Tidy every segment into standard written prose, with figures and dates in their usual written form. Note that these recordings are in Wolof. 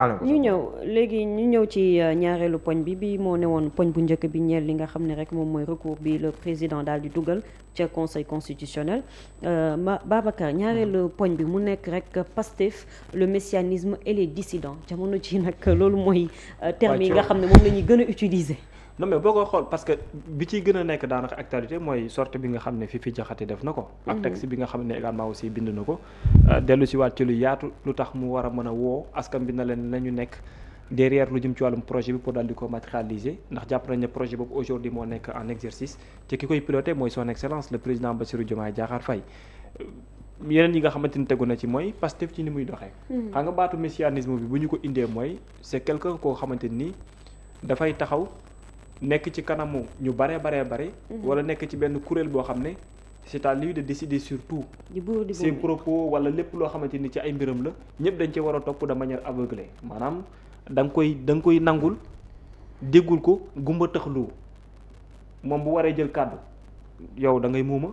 ñu ñëw léegi ñu ñëw ci ñaareelu poñ bi moo newoon poñ bu njëkk bi ñeel li nga xam ne rek moom mooy recours bi le président daal di dugal ca conseil constitutionnel Babacar ñaareelu poñ bi mu nekk rek Pastef le messianisme et les dissidents jamono ci nag loolu mooy terme yi nga xam ne moom la ñuy gën a utiliser. non mais boo ko xool parce que bi ciy gën a nekk daanaka actualité mooy sortie bi nga xam ne Fifi Diakhaté def na ko. ak texte bi nga xam ne également aussi bind na ko. dellu si waat ci lu yaatu lu tax mu war a mën a woo askan bi na leen nañu nekk derrière lu jëm ci wàllum projet bi pour daal di ko matérialiser ndax jàpp nañ ne projet boobu aujourd'hui moo nekk en exercice te ki koy piloté mooy son excellence le président Bassirou Diomaye Diakhar Faye. yeneen yi nga xamante ni tegu na ci mooy Pastef ci ni muy doxee. xam nga baatu messianisme bi bu ñu ko indee mooy c'est quelqu'un koo xamante ni dafay taxaw. nekk ci kanamu ñu bare. wala nekk ci benn kuréel boo xam ne c'est à lui de décider sur tout. ses propos wala lépp loo xamante ni ci ay mbiram la ñëpp dañ ci war a topp de manière aveuglée maanaam da nga koy nangul déggul ko gumba tëxlu moom bu waree jël kàddu yow da ngay muuma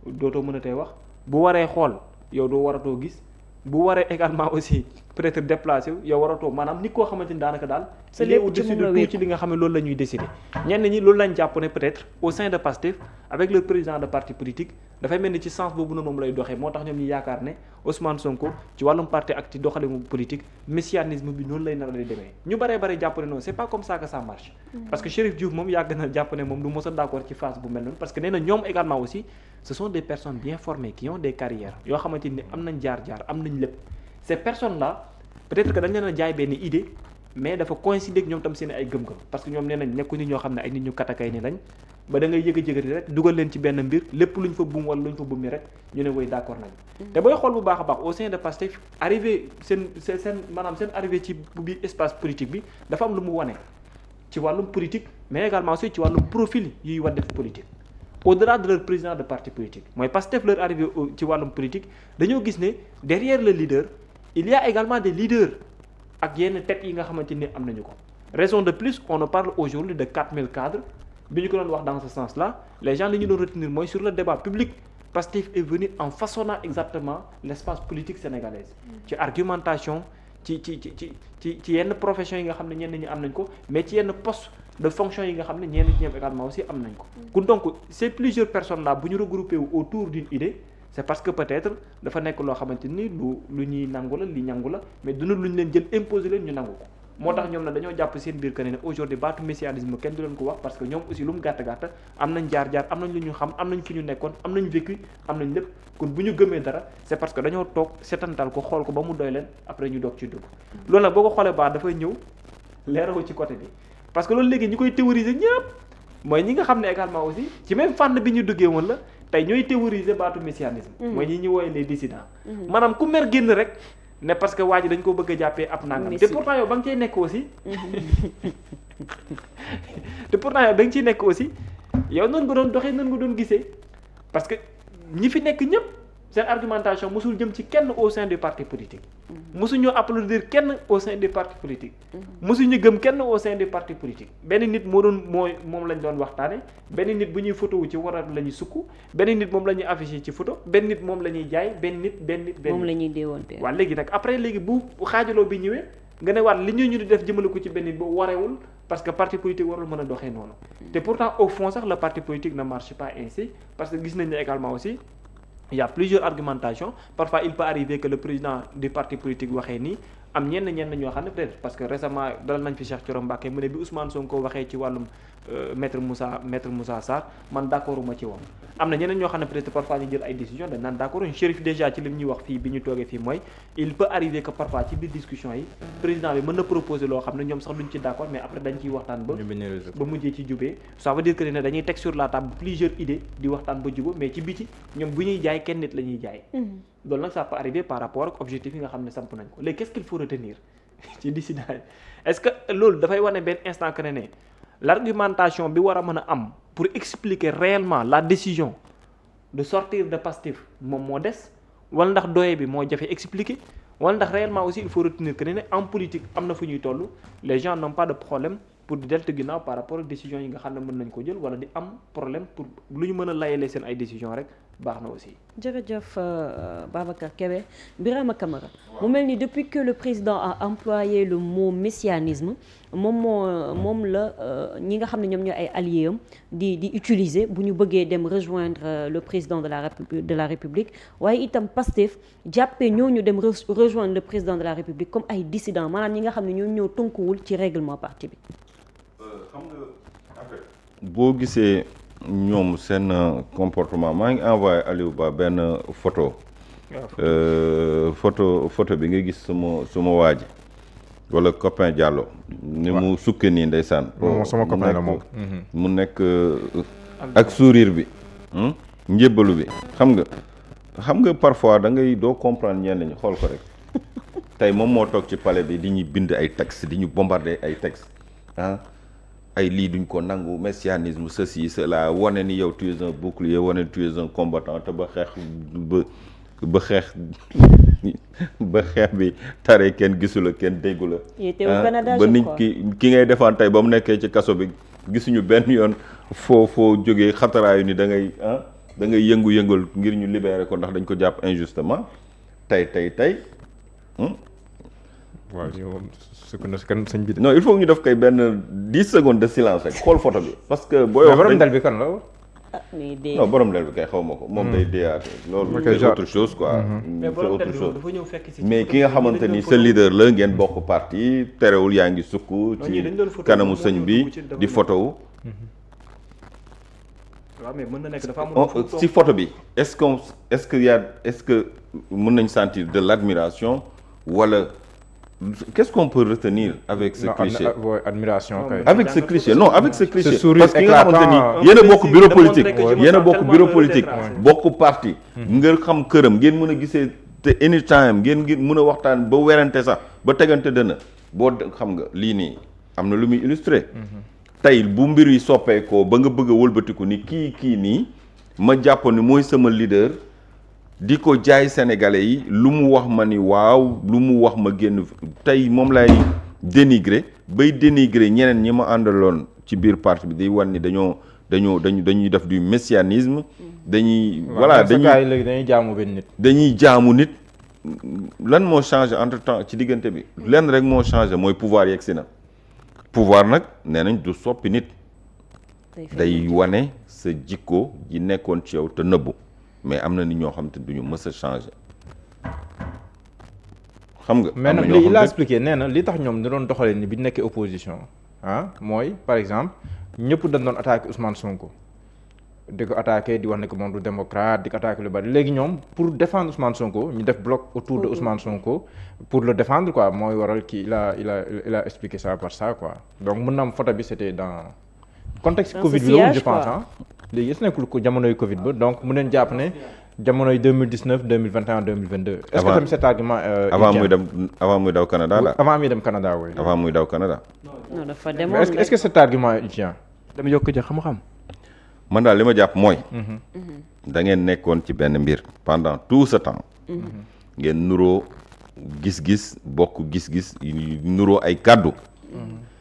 dootoo mën a tey wax bu waree xool yow doo waratoo gis bu waree également aussi peut-être déplacé wu yow waratoo maanaam nit koo xamante ni daanaka daal il est au-dessus de tout ci li nga xam ne loolu la ñuy décider ñenn ñi loolu lañ jàpp ne peut-être au sein de Pastef avec le président de parti politique dafay mel ni ci sens boobu noonu moom lay doxee moo tax ñoom ñu yaakaar ne Ousmane Sonko ci wàllum parti ak ci doxalinu politique messianisme bi noonu lay nar a demee ñu baree jàpp ne non c'est pas comme ça que ça marche parce que Chérif Diouf moom yàgg na jàpp ne moom du mos a d'accord ci phase bu mel noonu parce que nee na ñoom également aussi ce sont des personnes bien formées qui ont des carrières yoo xamante ni am nañ jaar-jaar am nañ lépp ces personnes là peut-être que dañ leen a jaay benn idée mais dafa coïncider ak ñoom tam seen ay gëm-gëm parce que ñoom nee nañ nekku nit ñoo xam ne ay nit ñu katakay ni lañ ba da ngay yëga-jëgati rek dugal leen ci benn mbir lépp luñ fa buum wala luñ fa buum mi rek ñu ne woy d'accord nañ te booy xool bu baax a baax au sein de Pastef arrivé seen maanaam seen arrivé ci biir espace politique bi dafa am lu mu wane ci wàllum politique mais également aussi ci wàllum profil yuy war def politique au-delà de leur président de parti politique mooy Pastef leur arrivé ci wàllum politique dañoo gis ne derrière le leader il y a également des leaders ak yenn têtes yi nga xamante ni am nañu ko raison de plus on nous parle aujourd'hui de 4000 cadres bi ñu ko doon wax dans ce sens là les gens li ñu doon retenir mooy sur le débat public Pastef est venu en façonnant exactement l'espace politique sénégalaise ci argumentation ci yenn profession yi nga xam ne ñenn ñi am nañ ko mais ci yenn poste de fonction yi nga xam ne ñenn ñi également aussi am nañ ko kon donc ces plusieurs personnes là bu ñu regroupé wu autour d'une idée c'est parce que peut-être dafa nekk loo xamante ni lu ñuy nangu la li ñangu la mais duna lu ñu leen jël imposer leen ñu nangu ko moo tax ñoom nag dañoo jàpp seen biir que ne aujourd'hui baatu messianisme kenn du leen ko wax parce que ñoom aussi lu mu gàtt am nañ jaar-jaar am nañ lu ñu xam am nañ fi ñu nekkoon am nañ vécu am nañ lépp kon bu ñu gëmee dara c'est parce que dañoo toog setantal ko xool ko ba mu doy leen après ñu doog ci dugg loolu nag boo ko xoolee baax dafay ñëw leerawu ci côté bi parce que loolu léegi ñi koy théoriser ñëpp mooy ñi nga xam ne également aussi ci même fànn bi ñu duggee woon la tey ñooy théoriser baatu messianisme mooy ñi ñu wooye les dissidents maanaam ku mer génn rek ne parce que waa ji dañ ko bëgg a jàppee ab nangam te pourtant yow ba nga ciy nekk aussi te pourtant yow ba nga ciy nekk aussi yow noonu nga doon doxee noonu nga doon gisee parce que ñi fi nekk ñëpp seen argumentation mosul jëm ci kenn au sein du parti politique mosuñu applaudir kenn au sein du parti politique mosuñu gëm kenn au sein du parti politique benn nit moom lañ doon waxtaane benn nit bu ñuy photo wu ci waral la ñuy sukk benn nit moom la ñuy affiché ci photo benn nit moom la ñuy jaay benn nit moom la ñuy déewante waaw léegi nag après léegi bu xaajaloo bi ñëwee nga ne waat li ñu di def jëmale ko ci benn nit bu warewul parce que parti politique warul mën a doxee noonu te pourtant au fond sax le parti politique ne marche pas ainsi parce que gis nañ ne également aussi il y a plusieurs argumentations parfois il peut arriver que le président du parti politique waxee nii am ñenn ñoo xam ne peut-être parce que récemment dalal nañ fi Cheikh Thioro Mbacké mu ne bi Ousmane Sonko waxee ci wàllum maître Moussa Sarr man d'accorduma ci woon am na ñeneen ñoo xam ne peut-être parfois ñu jël ay décisions dañ naan d'accord Chérif déjà ci li ñuy wax fii bi ñu toogee fii mooy il peut arriver que parfois ci biir discussion yi président bi mën na proposer loo xam ne ñoom sax duñ ci d'accord mais après dañ ciy waxtaan ba mujjee ci jubee ça veut dire que ne dañuy teg sur la table plusieurs idées di waxtaan ba jubóo mais ci biti ñoom bu ñuy jaay kenn nit la ñuy jaay loolu nag ça peut arriver par rapport ak objectif yi nga xam ne samp nañ ko léegi qu'est-ce qu'il faut retenir ci dissident yi est-ce que loolu dafay wane benn instant que ne l'argumentation bi war a mën a am pour expliquer réellement la décision de sortir de Pastef moom moo des wala ndax doye bi moo jafe expliquer wala ndax réellement aussi il faut retenir que ne en politique am na fu ñuy toll les gens n'ont pas de problème pour di deltu ginnaaw par rapport ak décision yi nga xam ne mën nañ ko jël wala di am problème pour lu ñu mën a layalee seen ay décision rek baax na aussi. jërëjëf Babacar Kébé. Birama Camara mu mel ni depuis que le président a employé le mot messianisme moom la ñi nga xam ne ñoom ñooy ay alliés am di utiliser bu ñu bëggee dem rejoindre le président de la République waaye itam Pastef jàppee ñooñu dem rejoindre le président de la République comme ay dissidents maanaam ñi nga xam ne ñoo ñëw tënkuwul ci règlement parti bi. xam nga en fait boo gisee ñoom seen comportement maa ngi envoyé Aliou Ba benn photo photo bi nga gis suma waa ji wala copain Diallo ni mu sukke nii ndeysaan sama copain la moom mu nekk ak sourire bi njébbalu bi xam nga parfois da ngay doo comprendre ñenn ñi xool ko rek tey moom moo toog ci palais bi di ñu bind ay textes di ñu bombarder ay textes ay lii duñ ko nangu messianisme ceci cela wane ni yow tu es un bouclier wane ni tu es un combattant te ba xeex bi tare kenn gisu la kenn déggu la ba nit ki ngay defaan tey ba mu nekkee ci kaso bi gisuñu benn yoon foo jógee xataraayu ni da ngay yëngu-yëngal ngir ñu libérer ko ndax dañ ko jàpp injustement tey waaw sëñ bi non il faut ñu def kay benn 10 secondes de silence rek xool photo bi parce que booy wax borom del bi kan la non borom del bi kay xaw ma ko moom day déyaate loolu c'est autre chose quoi c'est autre chose mais ki nga xamante ni sa leader la ngeen bokk parti terewul yaa ngi sukk ci kanamu sëñ bi di photo wu waaw mais mën na nekk dafa am si photo bi est-ce que mën nañ sentir de l'admiration wala qu'est-ce qu'on peut retenir avec ce cliché admiration avec ce cliché non avec ce cliché parce que nga xamante ni yéen a bokk bureau politique bokk parti nga xam këram ngeen mën a gisee te anytime ngeen mën a waxtaan ba werante sax ba tegante dëna boo xam nga lii nii am na lu muy illustré tey bu mbir yi soppeekoo ba nga bëgg a wëlbatiku ni kii nii ma jàpp ni mooy sama leader di ko jaay sénégalais yi lu mu wax ma ni waaw lu mu wax ma génn tey moom lay dénigrer ñeneen ñi ma àndaloon ci biir parti bi day wan ni dañuy def du messianisme dañuy jaamu benn nit dañuy jaamu nit lan moo changé entre temps ci diggante bi lenn rek moo changé mooy pouvoir yegg si na pouvoir nag nee nañ du soppi nit day wane sa jikko ji nekkoon ci yow te nëbbu mais am na nit ñoo xam te duñu mës a changer xam nga. mais nag li il a expliqué nee na li tax ñoom ñu doon doxalee ni bi ñu nekkee opposition mooy par exemple ñëpp dañ doon attaqué Ousmane Sonko di ko attaqué di wax ne que moom du démocrate di ko attaqué lu bari léegi ñoom pour défendre Ousmane Sonko ñu def bloc autour de Ousmane Sonko pour le défendre quoi mooy waral kii il a expliqué ça par ça quoi donc mën na am photo bi c'était dans contexte Covid bi la je pense léegi gis nekkul ko jamonoy Covid ba donc mu neen jàpp ne jamonoy 2019 2021 2022. est-ce que tamit cet argument. avant muy daw Canada la. avant muy dem Canada oui. avant muy daw Canada. non dafa demoon est-ce que cet argument est tient. dama yokk ci xam-xam. man daal li ma jàpp mooy. da ngeen nekkoon ci benn mbir pendant tout ce temps. ngeen nuroo gis-gis bokk gis-gis nuroo ay kàddu.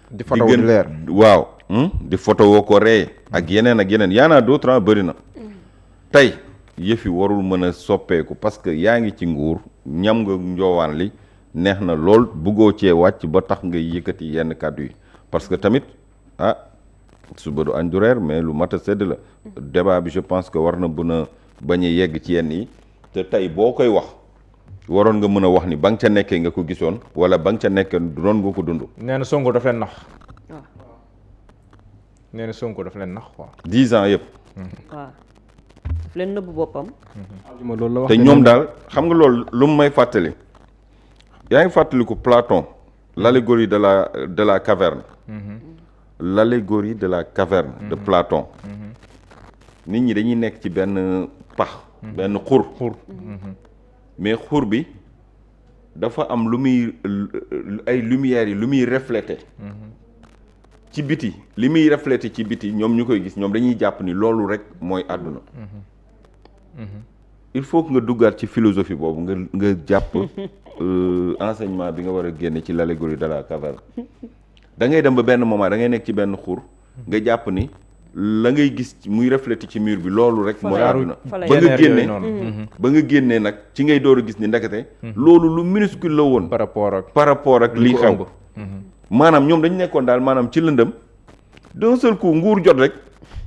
di photo wu leer waaw. di photo woo ko ree ak yeneen yaanaa d'autres bëri na tey yëf yi warul mën a soppeeku parce que yaa ngi ci nguur ñam nga njoowaan li neex na lool bëggoo cee wàcc ba tax nga yëkkati yenn kàddu yi parce que tamit suba du añ du reer mais lu mat a sedd la débat bi je pense que war na mën a bañ a yegg ci yenn yi te tey boo koy wax waroon nga mën a wax ni ba nga ca nekkee nga ko gisoon wala ba nga ca nekkee doon nga ko dund. nee na Sonko daf leen nax. nee na Sonko daf leen nax quoi. 10 ans yëpp. waaw daf leen nëbb boppam. te ñoom daal xam nga loolu lu mu may fàttali. yaa ngi fàttaliku Platon l'allégorie de la caverne. l'allégorie de la caverne. de Platon. nit ñi dañuy nekk ci benn pax. benn xur. mais xur bi dafa am lu muy ay lumières yi lu muy refléter. ci biti li muy refléter ci biti ñoom ñu koy gis ñoom dañuy jàpp ni loolu rek mooy àdduna. il faut que nga duggaat ci philosophie boobu nga jàpp enseignement bi nga war a génne ci l'allégorie de la caverne da ngay dem ba benn moment da ngay nekk ci benn xur nga jàpp ni la ngay gis muy reflété ci mur bi loolu rek mooy àdduna fa lay ba nga génnee noonu. ba nga génnee nag ci ngay door a gis ni ndekete loolu lu minuscule la woon par rapport ak lii xew maanaam ñoom dañu nekkoon daal maanaam ci lëndëm d'un seul coup nguur jot rek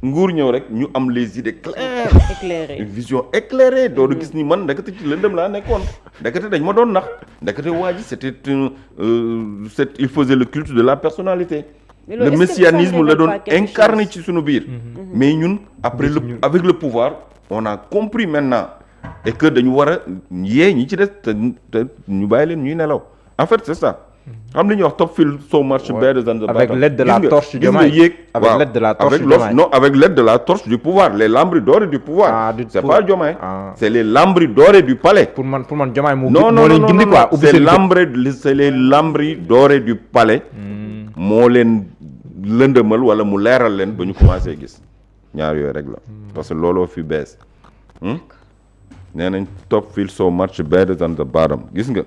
nguur ñëw rek ñu am les idées claires éclairé une vision éclairée door a gis ni man ndekete ci lëndëm laa nekkoon ndekete dañ ma doon nax ndekete waa ji c'était il faisait le culte de la personnalité le messianisme la doon incarné ci suñu biir mais ñun après avec le pouvoir on a compris maintenant et que dañu war a yee ñi ci des te ñu bàyyi leen ñuy nelaw en fait c'est ça xam li ñuy wax top feel so much better than the bottom avec l'aide de la torche du Diomaye yéeg avec l'aide de la torche du Diomaye non avec l'aide de la torche du pouvoir les lambris dorés du pouvoir c'est pas Diomaye c'est les lambris dorés du palais pour man Diomaye moo non leen gindi quoi c'est les lambris dorés du palais moo leen lëndëmal wala mu leeral leen ba ñu commencé gis ñaar yooyu rek la parce que looloo fi bees nee nañ top feel so much better than the bottom gis nga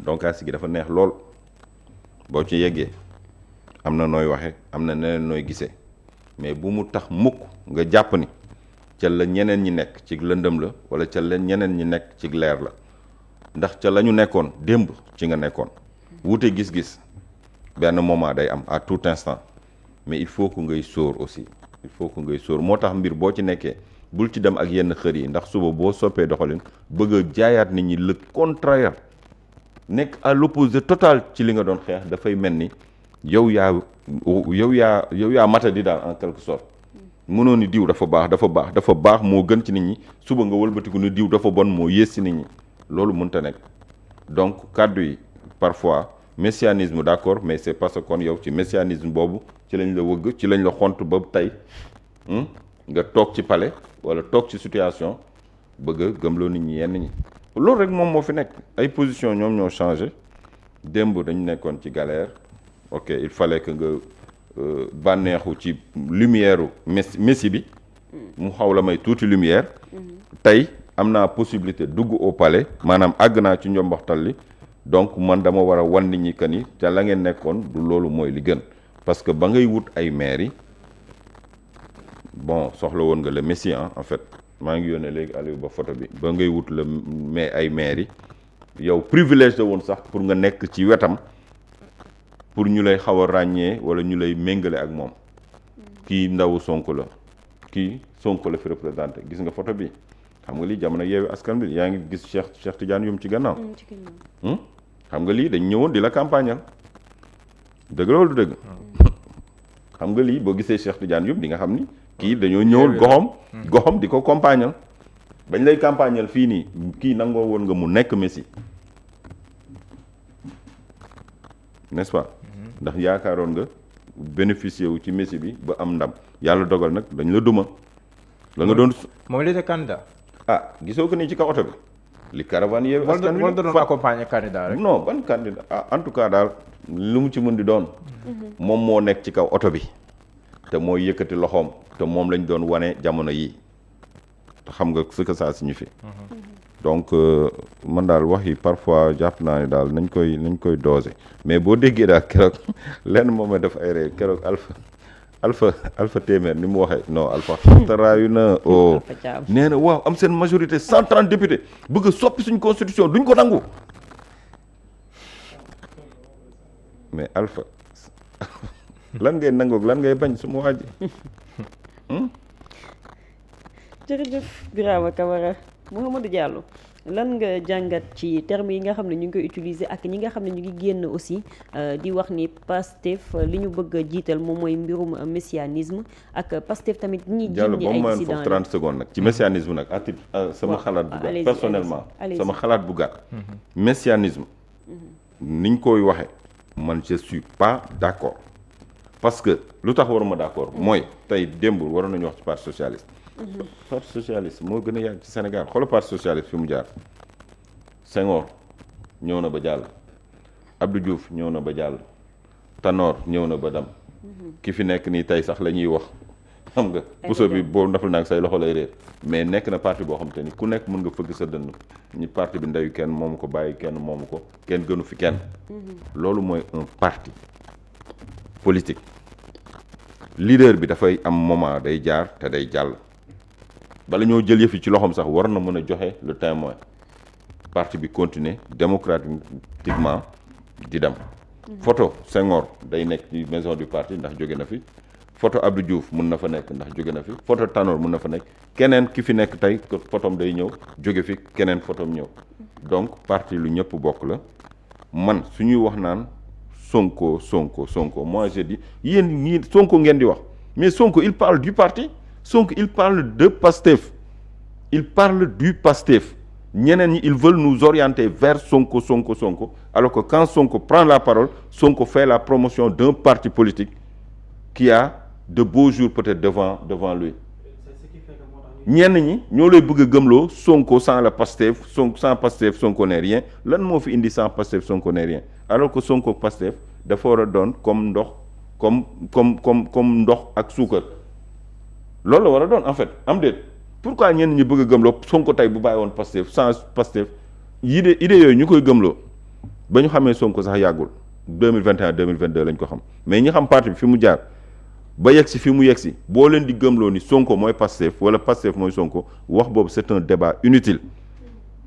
donc asi gi dafa neex lool boo ci yeggee am na nooy waxe am na neneen nooy gisee mais bu mu tax mukk nga jàpp ni ca la ñeneen ñi nekk ci lëndëm la wala ca la ñeneen ñi nekk ci leer la ndax ca la ñu nekkoon démb ci nga nekkoon wuute gis-gis benn moment day am à tout instant mais il faut que ngay sóor aussi il faut que ngay sóor moo tax mbir boo ci nekkee bul ci dem ak yenn xër yi ndax suba boo soppee doxalin bëgg a jaayaat nit ñi le contraire nekk à l'opposé total ci li nga doon xeex dafay mel ni yow yaa mata di daal en quelque sorte mënoo ni diw dafa baax moo gën ci nit ñi suba nga wëlbatiku ni diw dafa bon moo yées ci nit ñi loolu mënta nekk donc kàddu yi parfois messianisme d'accord mais c'est parce que kon yow ci messianisme boobu ci lañ la wëgg ci lañ la xont ba tey nga toog ci palais wala toog ci situation bëgg a gëmloo nit ñi yenn ñi loolu rek moom moo fi nekk ay position ñoom ñoo changé démb dañu nekkoon ci galère ok il fallait que nga bànneexu ci lumière messi bi mu xaw la may tuuti lumière tey am naa possibilité dugg au palais maanaam àgg naa ci njomboxtal li donc man dama war a wan nit ñi que ni ca la ngeen nekkoon du loolu mooy li gën parce que ba ngay wut ay maires yi bon soxla woon nga le messie en fait maa ngi yónnee léegi Aliou ba photo bi ba ngay wut ay maires yi yow privilège la woon sax pour nga nekk ci wetam pour ñu lay xaw a ràññee wala ñu lay méngale ak moom kii ndawu Sonko la kii Sonko la fi représenté gis nga photo bi xam nga lii jamono Yewwi Askan Wi yaa ngi gis Cheikh Tidiane Youm ci gannaaw xam nga lii dañ ñëwoon di la campagnal dëgg loolu du dëgg xam nga lii boo gisee Cheikh Tidiane Youm di nga xam ni kii dañoo ñëwul goxam di ko campagnal bañ lay campagnal fii nii kii nangoo woon nga mu nekk Messi n'est-ce pas ndax yaakaaroon nga bénéficier wu ci Messi bi ba am ndam yàlla dogal nag dañ la duma la nga doon moom il était candidat gisoo ko nii ci kaw oto bi li caravane Yewwi Askan Wi wala da doon accompagner candidat rek non ban candidat en tout cas daal lu mu ci mën di doon moom moo nekk ci kaw oto bi te mooy yëkkati loxoom te moom lañ doon wane jamono yi te xam nga ce que ça signifie donc man daal wax yi parfois jàpp naa ne daal nañ koy doser mais boo déggee daal keroog lenn moom ma def ay ree keroog alpha téeméer ni mu waxee non alpha taraayu na nee na waaw am seen majorité 130 députés bëgg a soppi suñ constitution duñ ko nangu mais alpha lan ngay nangoog lan ngay bañ su ma waaj jërëjëf Birama Camara Mouhamadou Diallo lan nga jàngat ci termes yi nga xam ne ñu ngi koy utiliser ak ñi nga xam ne ñu ngi génn aussi di wax ni Pastef li ñu bëgg a jiital moom mooy mbirum messianisme ak Pastef tamit ñi Diallo ba mu mayoon foofu 30 secondes nag ci messianisme nag à titre sama xalaat bu gàtt personnellement sama xalaat bu gàtt messianisme niñ koy waxe man je suis pas d'accord parce que lu tax waruma d'accord mooy tey démb waroon nañu wax ci parti socialiste parti socialiste moo gën a yàgg ci Sénégal xoolal parti socialiste fi mu jaar Senghor ñëw na ba jàll Abdou Diouf ñëw na ba jàll Tanor ñëw na ba dem ki fi nekk nii tey sax la ñuy wax xam nga puso bi boo ndafal naag say loxo lay réer mais nekk na parti boo xam te ni ku nekk mën nga fëgg sa dënn ñi parti bi ndeyu kenn moomu ko bàyyi kenn moomu ko kenn gënu fi kenn loolu mooy un parti politique leader bi dafay am moment day jaar te day jàll bala ñoo jël yëf yi ci loxoom sax war na mën a joxe le témoin parti bi continuer démocratiquement di dem. photo Senghor day nekk ci maison du parti ndax jóge na fi photo Abdou Diouf mun na fa nekk ndax jóge na fi photo Tanor mun na fa nekk keneen ki fi nekk tey photom day ñëw jóge fi keneen photom ñëw donc parti lu ñëpp bokk la man su ñuy wax naan Sonko moi j'ai dit yéen ñii Sonko ngeen di wax mais Sonko il parle du parti Sonko il parle de Pastef il parle du Pastef ñeneen ñi ils veulent nous orienter vers Sonko alors que quand Sonko prend la parole Sonko fait la promotion d'un parti politique qui a de beaux jours peut-être devant lui ñenn ñi ñoo lay bëgg a gëmloo Sonko sans la Pastef sans Pastef Sonko n'est rien lan moo fi indi sans Pastef Sonko n'est rien alors que Sonko Pastef dafa war a doon comme ndox comme ndox ak suukar loolu la war a doon en fait am déet pourquoi ñenn ñi bëgg a gëmloo Sonko tey bu bàyyi woon Pastef sans Pastef idée yooyu ñu koy gëmloo ba ñu xamee Sonko sax yàggul 2021 2022 lañ ko xam mais ñi xam parti bi fi mu jaar ba yegg si fi mu yegg si boo leen di gëmloo ni Sonko mooy Pastef wala Pastef mooy Sonko wax boobu c'est un débat inutile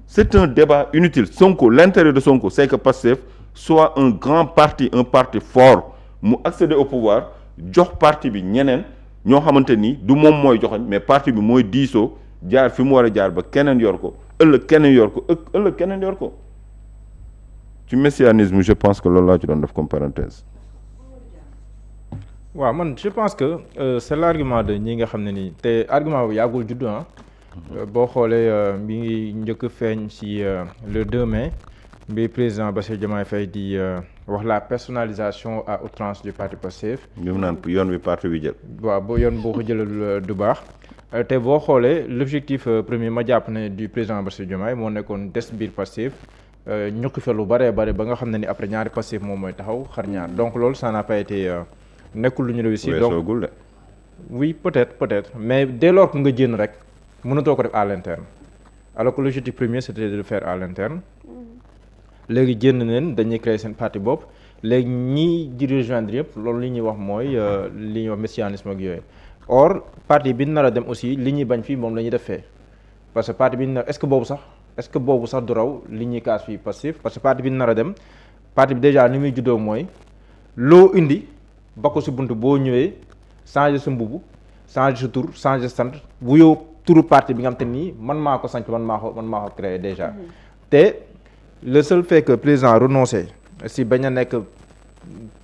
Sonko l'intérêt de Sonko c'est que Pastef soit un grand parti un parti fort mu accéder au pouvoir jox parti bi ñeneen ñoo xamante ni du moom mooy joxoñ mais parti bi mooy diisoo jaar fi mu war a jaar ba keneen yor ko ëllëg keneen yor ko ci messianisme je pense que loolu laa ci doon def comme parenthèse. waaw man je pense que c'est l'argument de ñi nga xam ne nii te argument bu yàggul juddu boo xoolee mi ngi njëkk feeñ ci le 2 mai bi président Bassirou Diomaye Faye di wax la personnalisation à outrance du parti Pastef. ñu naan yoon bi parti bi jël. waaw boo ko jëlal du baax te boo xoolee l'objectif premier ma jàpp ne du président Bassirou Diomaye moo nekkoon des biir Pastef ñukki fa lu bare ba nga xam ne ni après ñaari Pastef moom mooy taxaw xar ñaar donc loolu ça n'a pas été nekkul lu ñu réussir donc oui peut-être mais dès lors que nga jénn rek mënatoo ko def à l'interne alors que l'objectif premier c'était de le faire à l'interne léegi jénn neen dañuy créer seen parti bopp léegi ñii di rejoindre yëpp loolu li ñuy wax mooy li ñuy wax messianisme ak yooyu or parti bi nar a dem aussi li ñuy bañ fii moom la ñuy def fee parce que parti bi nar est-ce que boobu sax du raw li ñuy kaas fii passif parce que parti bi nar a dem parti bi déjà ni muy juddoo mooy loo indi ba ko si bunt boo ñëwee changer sa mbubu changer sa tur changer sant bu yow turu parti bi nga xam te nii man maa ko sanc man maa ko créé déjà te le seul fait que président renoncé si bañ a nekk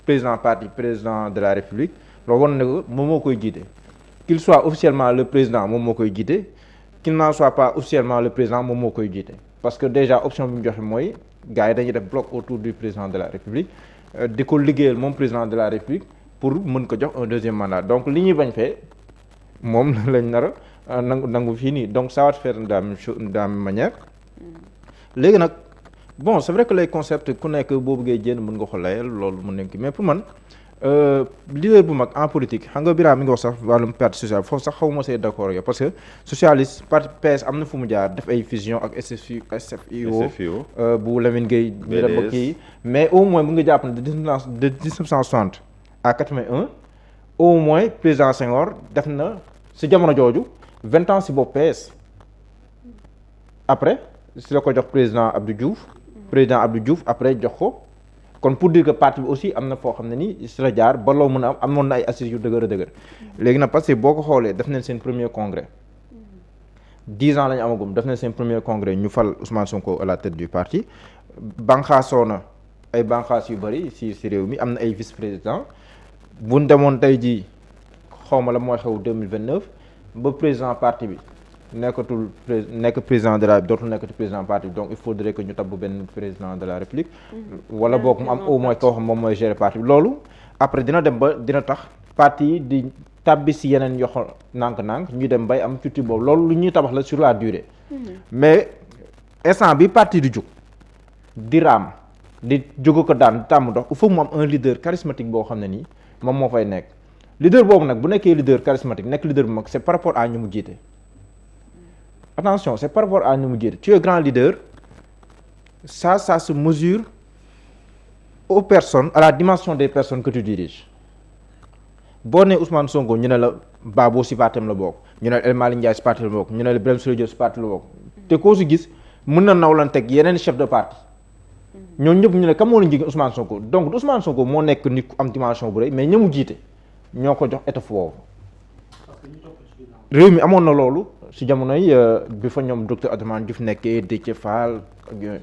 président parti président de la république loolu wan ne ko moom moo koy jiite qu'il soit officiellement le président moom moo koy jiite qu'il n'en soit pas officiellement le président moom moo koy jiite parce que déjà option bi mu joxe mooy gars yi dañuy def bloc autour du président de la république di ko liggéeyal moom président de la république pour mën ko jox un deuxième mandat donc li ñuy bañ fee moom lañ nar a nangu fii nii donc ça va se faire de la même manière léegi nag bon c'est vrai que les concepts ku nekk boo bëggee jénn mën nga ko layal loolu mën nañ ko mais pour man leader bu mag en politique xam nga Birame mi ngi wax sax wàllum parti social foofu sax xaw ma see d'accord yow parce que socialiste parti PS am na fu mu jaar def ay fusion ak SFIO bu Lamine Gueye ñu dem ba kii mais au moins mu nga jàpp ne de 1960 à 81 au moins président Senghor def na si jamono jooju 20 ans si bopp PS après si la ko jox président Abdou Diouf après jox ko kon pour dire que parti bi aussi am na foo xam ne ni si la jaar ba loo mën a amoon na ay assises yu dëgër léegi nag parce que boo ko xoolee def nañ seen premier congrès 10 ans la ñu amagum def nañ seen premier congrès ñu fal Ousmane Sonko à la tête du parti banqaasoo na ay banqaas yu bëri si réew mi am na ay vice président buñ demoon tey jii xawma la mooy xew 2029 ba président parti bi nekk président de la dootul nekkati président parti bi donc il faudrait que ñu tabb benn président de la république wala boog mu am au moins koo xam moom mooy gérer parti bi loolu après dina dem ba dina tax parti yi di tàbbi si yeneen yoxo nànk-nànk ñu dem bay am culture boobu loolu lu ñuy tabax la sur la durée mais instant bi parti di jóg di raam di jóg ko daan di tàmm dox il faut mu am un leader charismatique boo xam ne nii moom moo fay nekk leader boobu nag bu nekkee leader charismatique nekk leader bu mag c'est par rapport à ñu mu jiite attention c'est par rapport à ñu mu jiite tu es grand leader ça se mesure aux personnes à la dimension des personnes que tu diriges boo nee Ousmane Sonko ñu ne la Babou si partem la bokk ñu ne El Malick Ndiaye si parti la bokk ñu ne la Birame Souleye Diop si parti la bokk te koo si gis mën na nawlanteeg yeneen chef de parti ñooñu ñëpp ñu ne kam moo la njigéen Ousmane Sonko donc Ousmane Sonko moo nekk nit ku am dimension bu rëy mais ñamu jiite ñoo ko jox étoffe woowu réew mi amoon na loolu si jamono yi bi fa ñoom docteur Abdourahmane Diouf nekkee Déthié Fall ak yooyu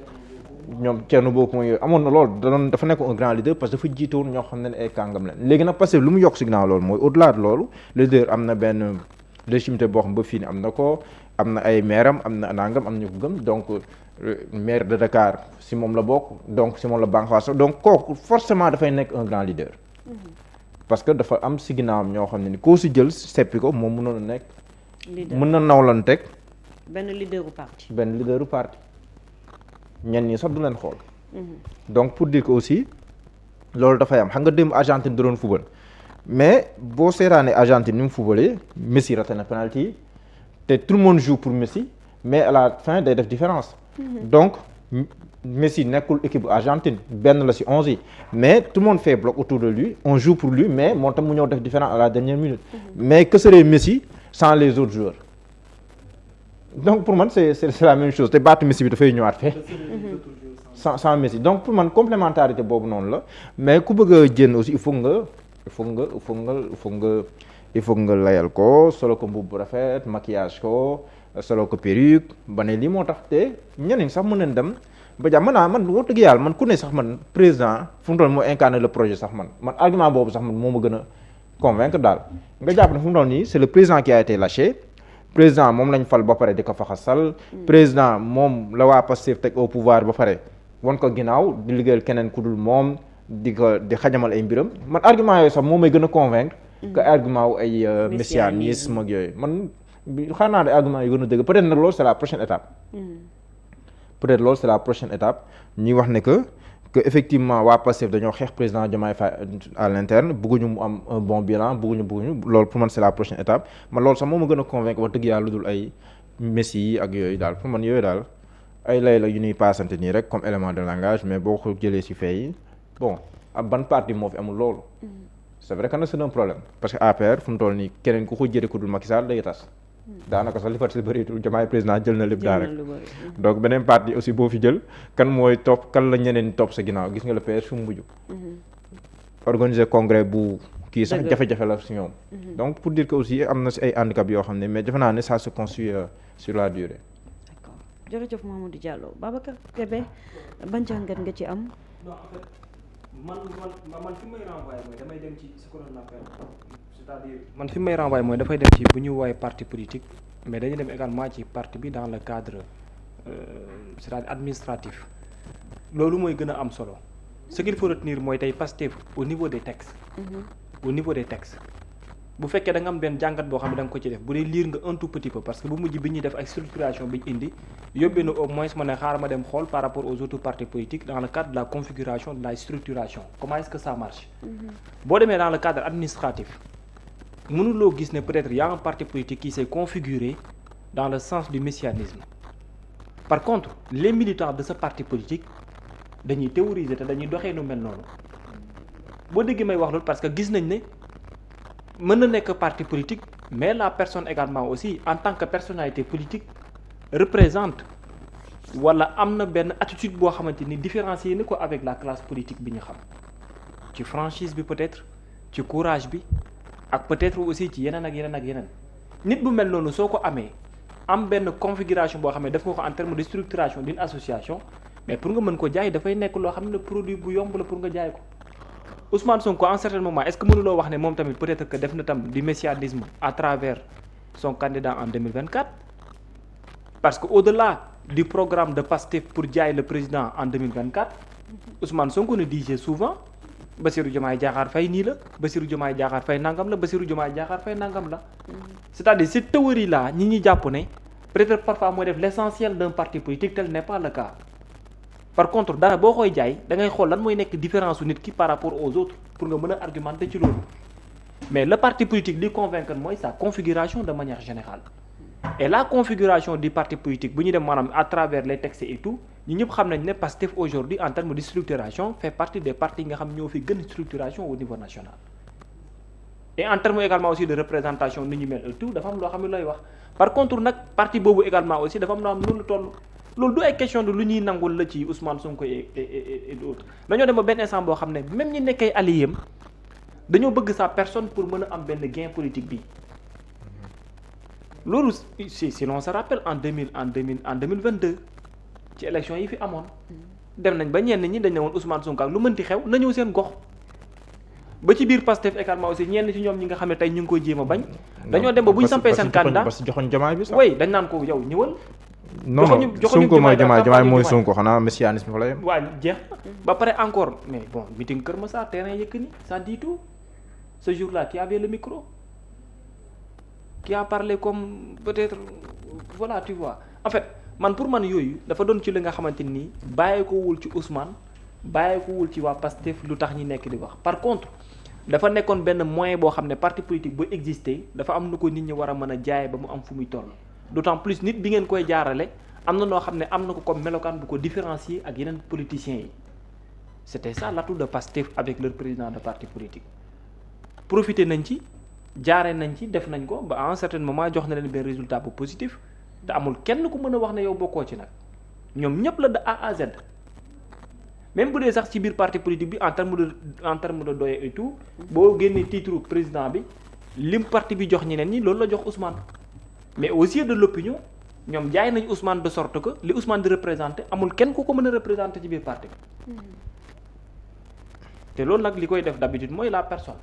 ñoom Thierno Bocoum yooyu amoon na loolu dafa nekk un grand leader parce que dafa jiite woon ñoo xam ne ay kàngam leen léegi nag parce que lu mu yokk si ginnaaw loolu mooy au-delà de loolu leader am na benn légitimité boo xam ba fii ni am na ko am na ay maire am na nangam am na ñu ko gëm donc maire de Dakar si moom la bokk donc si moom la banque donc kooku forcément dafay nekk un grand leader parce que dafa am si ginnaawam ñoo xam ne ni koo si jël seppi ko moom mënoon a nekk mën na nawlanteeg benn leaderu parti ñenn ñi sax du leen xool donc pour dire que aussi loolu dafay am xam nga démb Argentine da doon fubal mais boo seetaanee Argentine ni mu fubalee Messi raté na penalty yi te tout le monde joue pour Messi mais à la fin day def différence donc Messi nekkul équipe Argentine benn la ci 11 yi mais tout le monde fait bloc autour de lui on joue pour lui mais moo tam mu ñëw def différence à la dernière minute mais que serait Messi sans les autres joueurs donc pour man c'est la même chose te baatu Messi bi dafay ñëwaat fee sans Messi donc pour man complémentarité boobu noonu la mais ku bëgg a jënd aussi il faut nga layal ko solo ko mbubb bu rafet maquillage ko solo ko perruque ba ne lii moo tax te ñeneen sax mën nañ dem ba jàmm man woo dëgg yàlla man ku ne sax man président fu mu toll moo incarné le projet sax man argument boobu sax man moo ma gën a convaincre daal nga jàpp ne fu mu toll nii c'est le président qui a été lâché président moom lañ fal ba pare di ko faxasal président moom la waa Pastef teg au pouvoir ba pare won ko ginnaaw di liggéeyal keneen ku dul moom di xajamal ay mbiram man argument yooyu sax moom may gën a convaincre que argument wu ay messianisme ak yooyu man xanaa de argument yu gën a dëgg peut-être nag loolu c'est la prochaine étape ñuy wax ne que effectivement waa Pastef dañoo xeex président Diomaye Faye à l'interne bëgguñu mu am un bon bilan bëgguñu loolu pour man c'est la prochaine étape man loolu sax moo ma gën a convaincre wax dëgg yàlla lu dul ay messi yi ak yooyu daal pour man yooyu daal ay lay la yu ñuy paasante nii rek comme élément de langage mais boo ko jëlee ci fee yi bon ab ban parti moo fi amul loolu c'est vrai que nag c'est un problème parce que APR fu mu toll nii keneen ku ko jëlee ku dul Macky Sall day tas daanaka sax li fa si bëritul Diomaye président jël na lépp daal rek donc beneen parti aussi boo fi jël kan mooy topp kan la ñeneen topp sa ginnaaw gis nga le PS fu mu mujj organiser congrès bu kii sax jafe-jafe la si ñoom donc pour dire que aussi am na si ay handicap yoo xam ne mais defe naa ne ça se construit sur la durée. D'accord jërëjëf Mamadou Diallo Babacar Kébé ban jàngat nga ci am. man fi may renvoyer mooy damay dem ci ce qu'on appelle c'est-à-dire man fi may renvoyer mooy dafay dem ci bu ñu woowee parti politique mais dañuy dem également ci parti bi dans le cadre c'est-à-dire administratif loolu mooy gën a am solo ce qu'il faut retenir mooy tey Pastef au niveau des textes bu fekkee da nga am benn jàngat boo xam ne da nga ko ci def bu dee lire nga un tout petit peu parce que bu mujj bi ñuy def ay structuration bi ñu indi yóbbee na au moins ma ne xaaral ma dem xool par rapport aux autres partis politiques dans le cadre de la configuration de la structuration comment est-ce que ça marche boo demee dans le cadre administratif mënuloo gis ne peut-être y a un parti politique qui s'est configuré dans le sens du messianisme par contre les militants de ce parti politique dañuy théoriser te dañuy doxee nu mel noonu boo déggee may wax loolu parce que gis nañ ne mën na nekk parti politique mais la personne également aussi en tant que personnalité politique représente wala am na benn attitude boo xamante ni différencier ni ko avec la classe politique bi ñu xam ci franchise bi peut-être ci courage bi ak peut-être aussi ci yeneen ak yeneen nit bu mel noonu soo ko amee am benn configuration boo xam ne def nga ko en terme de structuration d'une association mais pour nga mën ko jaay dafay nekk loo xam ne produit bu yomb la pour nga jaay ko Ousmane Sonko en certain moment est-ce que mënuloo wax ne moom tamit peut-être que def na tam du messianisme à travers son candidat en 2024 parce que au-delà du programme de Pastef pour jaay le président en 2024 Ousmane Sonko ne disait souvent Bassirou Diomaye Diakhar Faye nii la Bassirou Diomaye Diakhar Faye nangam la Bassirou Diomaye Diakhar Faye nangam la c'est-à-dire cette théorie là ñi jàpp ne peut-être parfois mooy def l'essentiel d'un parti politique tel n'est pas le cas par contre dara boo koy jaay da ngay xool lan mooy nekk différence su nit ki par rapport aux autres pour nga mën a argumenter ci loolu mais le parti politique li convaincre mooy sa configuration de manière générale et la configuration du parti politique bu ñu dem maanaam à travers les textes et tout ñi ñëpp xam nañ ne Pastef aujourd'hui en termes de structuration fait partie des partis nga xam ñoo fi gën structuration au niveau national et en termes également aussi de représentation ni ñu mel et tout dafa am loo xam ne looy wax par contre nag parti boobu également aussi dafa am loo xam ne loolu toll loolu du ay question de lu ñuy nangul la ci Ousmane Sonko et d'autres dañoo dem ba benn instant boo xam ne même ñi nekkay alliés am dañoo bëgg sa personne pour mën a am benn gain politique bi loolu si l'on se rappelle en 2022 ci élection yi fi amoon dem nañ ba ñenn ñi dañ ne woon Ousmane Sonko ak lu mënti xew na ñëw seen gox ba ci biir Pastef également aussi ñenn ci ñoom ñi nga xam ne tey ñu ngi koy jéem a bañ dañoo dem ba bu ñu sampee seen candidat parce que joxoñ jamaay bi sax way dañ naan ko yow ñëwal non Sonko mooy jamaay mooy Sonko xanaa messianisme fa la yem waaw jeex ba pare encore mais bon meeting Kër Massar terrain Yékini ça dit tout ce jour-là qui avait le micro qui a parlé comme peut-être voilà tu vois en fait man pour man yooyu dafa doon ci li nga xamante nii bàyyi ko wul ci Ousmane bàyyi ko wul ci waa Pastef lu tax ñi nekk di wax par contre dafa nekkoon benn moyen boo xam ne parti politique bu exister dafa am nu ko nit ñi war a mën a jaay ba mu am fu muy toll d'autant plus nit bi ngeen koy jaarale am na noo xam ne am na ko comme melokaan bu ko différencier ak yeneen politiciens yi c'était ça l'atout de Pastef avec leur président de parti politique profité nañ ci jaaree nañ ci def nañ ko ba à un certain moment jox na leen benn résultat bu positif te amul kenn ku mën a wax ne yow bokkoo ci nag ñoom ñëpp la de A à Z même bu dee sax ci biir parti politique bi en terme de doye et tout boo génnee titre président bi lim parti bi jox ñeneen ñi loolu la jox Ousmane mais aux yeux de l'opinion ñoom jaay nañ Ousmane de sorte que li Ousmane di représenté amul kenn ku ko mën a représenté ci biir parti bi te loolu nag li koy def d'habitude mooy la personne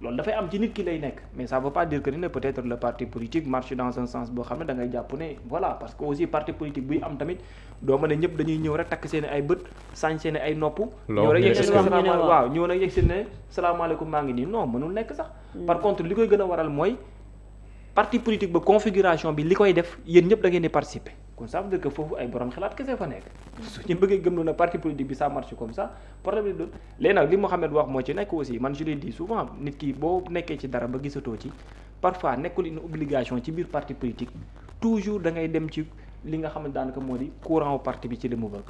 loolu dafay am ci nit ki lay nekk mais ça veut pas dire que ni ne peut-être le parti politique marche dans un sens boo xam ne da ngay jàpp ne voilà parce que aussi parti politique buy am tamit doo mën a ñëpp dañuy ñëw rek takk seen ay bët sañ seen ay nopp ñëw rek yegg seen waaw ñëw rek yegg seen ne salaamaaleykum maa ngi nii non mënul nekk sax par contre li koy gën a waral mooy parti politique ba configuration bi li koy def yéen ñëpp da ngeen di participer kon ça veut dire que foofu ay borom xalaat kese fa nekk su ñu bëggee gëm na parti politique bi ça marche comme ça problème bi doon léegi nag li Mouhamed wax moo ci nekk aussi man je le dis souvent nit ki boo nekkee ci dara ba gisatoo ci parfois nekkul une obligation ci biir parti politique toujours da ngay dem ci li nga xam ne daanaka moo di courant wu parti bi ci li mu bëgg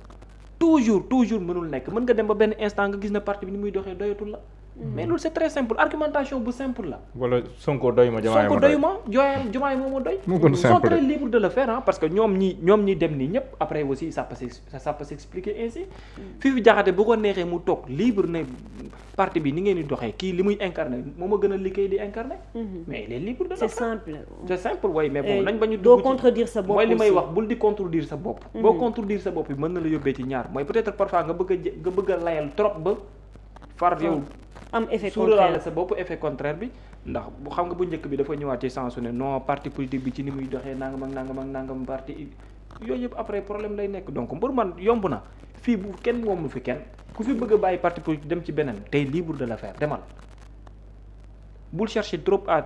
toujours mënul nekk mën nga dem ba benn instant nga gis na parti bi ni muy doxee doyatul la mais loolu c'est très simple argumentation bu simple la. wala Sonko doy ma Diomaye ma Diomaye moo ma doy. ils sont très libres de le faire parce que ñoom ñi dem nii ñëpp après aussi ça peut s'expliquer ainsi. Fifi Diakhaté bu ko neexee mu toog libre ne parti bi ni ngeen di doxee kii li muy incarner moo ma gën a liggéey di incarner. mais il est libre de le faire. c'est simple oui mais bon nañ bañu doo contredire sa bopp mooy li may wax bul di contredire sa bopp. boo contredire sa bopp bi mën na la yóbbee ci ñaar mooy peut-être parfois nga bëgg a layal trop ba far yow. am effet contraire la sa bopp effet contraire bi ndax bu xam nga bu njëkk bi dafa ñëwaat ci sensu ne non parti politique bi ci ni muy doxee nangam parti yooyu yëpp après problème lay nekk donc mbir man yomb na fii bu kenn moomu fi kenn ku fi bëgg a bàyyi parti politique dem ci beneen tey libre de le faire demal bul chercher trop à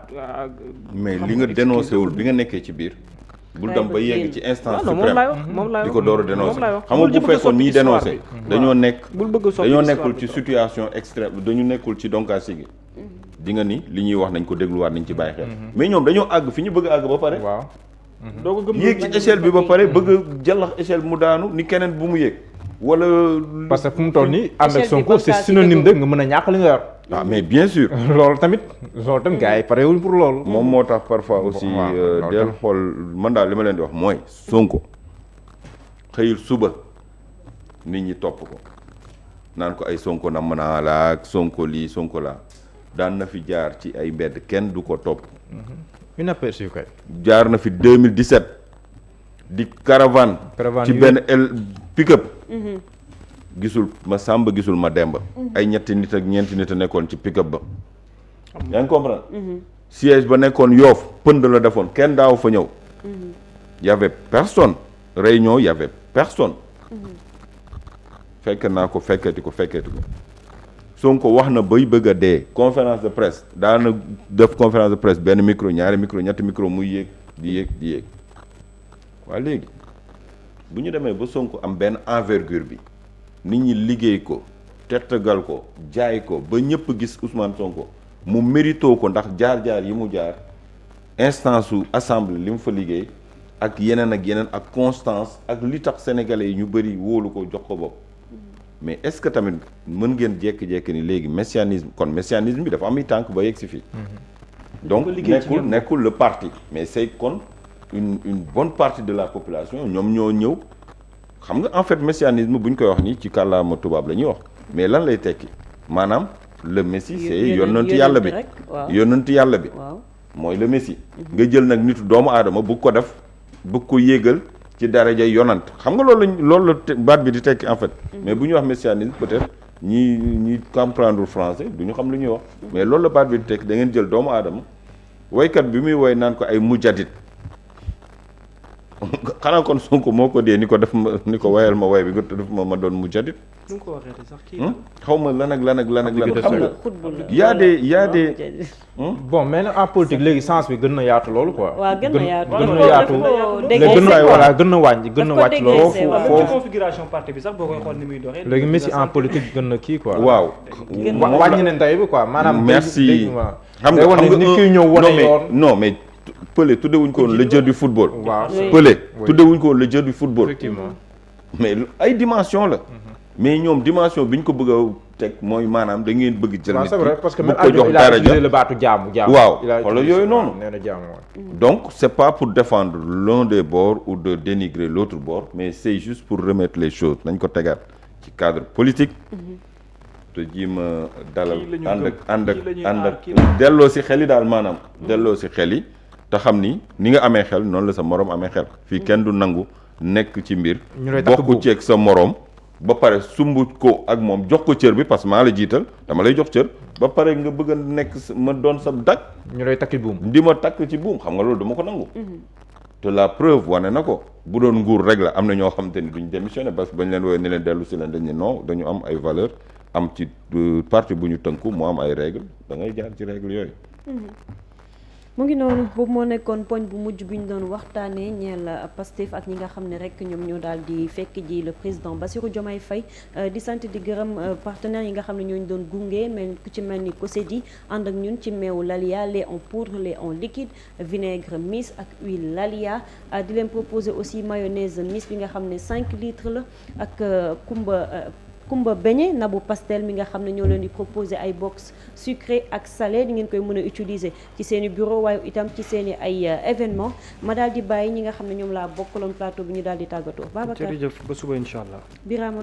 mais li nga dénoncé wul bi nga nekkee ci biir bul dem ba yegg ci instance suprême di ko door a dénoncé xam nga bu fekkoon ñiy dénoncé dañoo nekkul ci situation extrême dañu nekkul ci donkaasi gi di nga ni li ñuy wax nañ ko dégluwaat nañ ci bàyyi xel mais ñoom dañoo àgg fi ñu bëgg a àgg ba pare waaw doo ko gëm yéeg ci échelle bi ba pare bëgg a jàllax échelle mu daanu ni keneen bu mu yéeg wala parce que fu mu toll nii ànd ak Sonko c'est synonyme de nga mën a ñàkk li nga yor ah mais bien sûr loolu tamit gars yi parewuñ pour loolu moom moo tax parfois aussi del xool man daal li ma leen di wax mooy Sonko xëyul suba nit ñi topp ko naan ko ay Sonko na mën a la ak Sonko lii Sonko la daan na fi jaar ci ay mbedd kenn du ko topp inaperçu kay jaar na fi 2017 di caravane ci benn pick-up gisul ma Samba gisul ma Demba ay ñetti nit ak ñeenti nit a nekkoon ci pick-up ba yaa ngi comprendre siège ba nekkoon Yoff pënd la defoon kenn daaw fa ñëw y avait personne réunion y avait personne fekk naa ko fekketi ko Sonko wax na bay bëgg a dee conférence de presse daana def conférence de presse benn micro ñaari micro ñetti micro muy yéeg di yéeg waa léegi bu ñu demee ba Sonko am benn envergure bi nit ñi liggéey ko tettagal ko jaay ko ba ñëpp gis Ousmane Sonko mu mérito ko ndax jaar-jaar yi mu jaar instance su assemblée li mu fa liggéey ak yeneen ak constance ak li tax sénégalais yi ñu bëri wóolu ko jox ko bopp mais est-ce que tamit mën ngeen jékki-jékki ni léegi messianisme bi dafa am i tànk ba yegg si fii donc nekkul le parti mais c'est kon une bonne partie de la population ñoom ñoo ñëw xam nga en fait messianisme bu ñu koy wax nii ci kàllaama tubaab la ñuy wax mais lan lay tekki maanaam le messie c'est yonantu yàlla bi yonantu yàlla bi mooy le messie nga jël nag nitu doomu aadama bëgg ko def bëgg ko yéegal ci daraja yonant xam nga loolu la baat bi di tekki en fait mais bu ñuy wax messianisme peut-être ñi comprendre français du ñu xam lu ñuy wax mais loolu la baat bi di tekki da ngeen jël doomu aadama woykat bi muy woy naan ko ay mujjadit xanaa kon Sonko moo ko dee ni ko def ma ni ko wayal ma way bi nga def ma doon mujjadit xaw ma lan xam nga y a des bon mais nag en politique léegi sens bi gën na yaatu loolu quoi. waaw gën na yaatu gën na wàcc loolu foofu configuration parti bi sax boo koy xool ni muy doxee léegi Messi en politique gën na kii quoi. waaw wàññi nañ tey bi quoi maanaam. merci xam nga nit ki ñëw wane yoon non mais Pelé tuddewuñ ko woon le dieu du football. waaw Pelé tuddewuñ ko woon le dieu du football. effectivement mais ay dimension la. mais ñoom dimension bi ñu ko bëgg a teg mooy maanaam da ngeen bëgg jël nit ki parce que bu ko jox daraja le baatu jaamu waaw wala yooyu noonu nee na jaamu donc c'est pas pour défendre l'un des bords ou de dénigrer l'autre bord mais c'est juste pour remettre les choses nañ ko tegaat ci cadre politique te ji ma dalal ànd ak delloo si xel yi daal maanaam delloo si xel yi te xam ni nga amee xel noonu la sa moroom amee xel fii kenn du nangu nekk ci mbir bokku ceeg sa moroom ba pare sumb ko ak moom jox ko cër bi parce que maa la jiital dama lay jox cër ba pare nga bëgg a nekk ma doon sa dag ñu lay takki buum di ma takk ci buum xam nga loolu dama ko nangu te la preuve wane na ko bu doon nguur rek la am na ñoo xam te ni duñ démissionné parce que bañ leen woowee ne leen dellu si leen dañ ne non dañu am ay valeur am ci parti bu ñu tënku mu am ay règle da ngay jaar ci règle yooyu mu ngi noonu boobu moo nekkoon poñ bu mujj bi ñu doon waxtaanee ñeel Pastef ak ñi nga xam ne rek ñoom ñoo daal di fekk ji le président Bassirou Diomaye Faye di sant di gërëm partenaires yi nga xam ne ñooñu doon gunge mais ku ci mel ni COSEDI ànd ak ñun ci meewu Lalia lait en poudre lait en liquide vinaigre Miss ak huile Lalia di leen proposer aussi mayonnaise Miss bi nga xam ne 5 litres la ak Kumba beignet Nabou Pastel mi nga xam ne ñoo leen di proposer ay box sucré ak salé di ngeen koy mën a utiliser ci seen i bureau waaye itam ci seen i ay événement ma daal di bàyyi ñi nga xam ne ñoom laa bokkaloon plateau bi ñu daal di tàggatoo Babacar jërëjëf ba suba incha allah. Birama